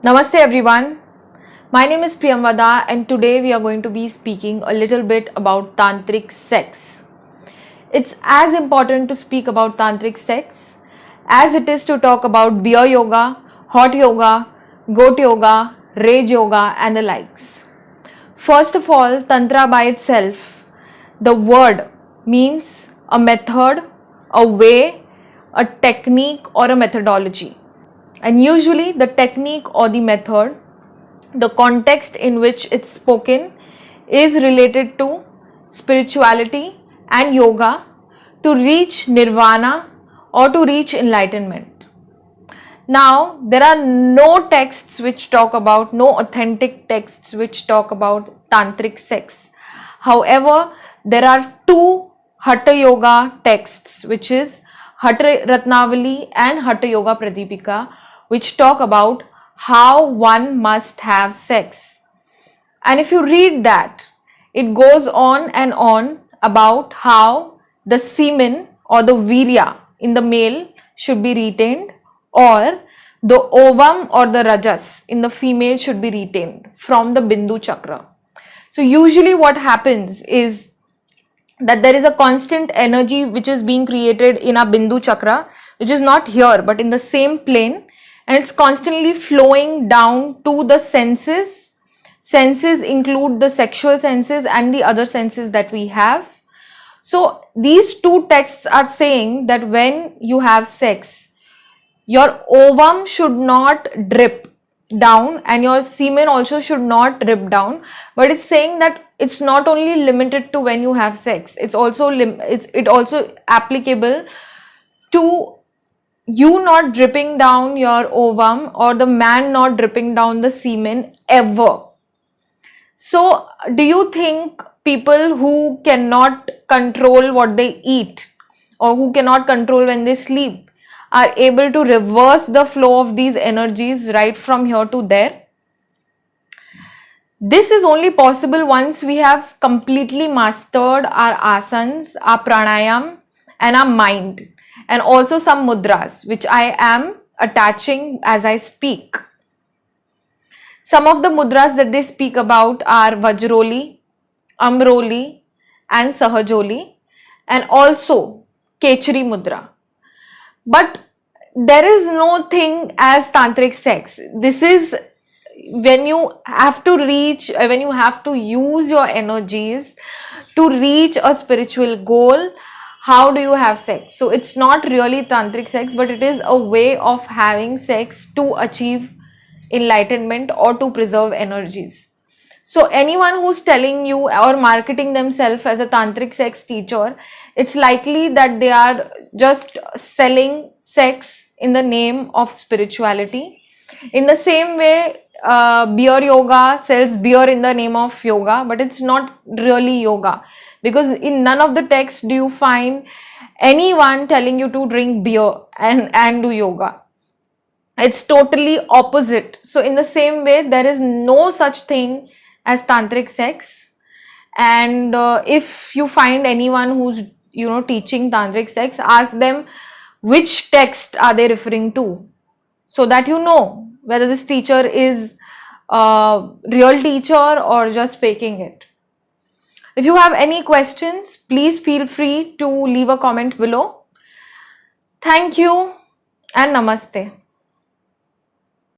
Namaste everyone. My name is Priyamvada and today we are going to be speaking a little bit about tantric sex. It's as important to speak about tantric sex as it is to talk about beer yoga, hot yoga, goat yoga, rage yoga and the likes. First of all, tantra by itself, the word means a method, a way, a technique or a methodology. And usually the technique or the method, the context in which it's spoken is related to spirituality and yoga to reach nirvana or to reach enlightenment. Now, there are no texts which talk about, no authentic texts which talk about tantric sex. However, there are two Hatha Yoga texts, which is Hatha Ratnavali and Hatha Yoga Pradipika, which talk about how one must have sex. And if you read that, it goes on and on about how the semen or the virya in the male should be retained, or the ovum or the rajas in the female should be retained from the Bindu chakra. So usually what happens is that there is a constant energy which is being created in our Bindu chakra, which is not here but in the same plane, and it's constantly flowing down to the senses. Senses include the sexual senses and the other senses that we have. So these two texts are saying that when you have sex, your ovum should not drip down and your semen also should not drip down, but it's saying that it's not only limited to when you have sex, it's also applicable to you not dripping down your ovum or the man not dripping down the semen ever. So do you think people who cannot control what they eat or who cannot control when they sleep are able to reverse the flow of these energies right from here to there? This is only possible once we have completely mastered our asanas, our pranayam and our mind, and also some mudras which I am attaching as I speak. Some of the mudras that they speak about are Vajroli, Amroli and Sahajoli, and also Kechari Mudra. But there is no thing as tantric sex. This is when you have to reach, when you have to use your energies to reach a spiritual goal. How do you have sex? So it's not really tantric sex, but it is a way of having sex to achieve enlightenment or to preserve energies. So anyone who's telling you or marketing themselves as a tantric sex teacher, it's likely that they are just selling sex in the name of spirituality. In the same way, beer yoga sells beer in the name of yoga, but it's not really yoga, because in none of the texts do you find anyone telling you to drink beer and do yoga. It's totally opposite. So in the same way, there is no such thing as tantric sex. And if you find anyone who's teaching tantric sex, ask them which text are they referring to, so that you know whether this teacher is a real teacher or just faking it. If you have any questions, please feel free to leave a comment below. Thank you and namaste.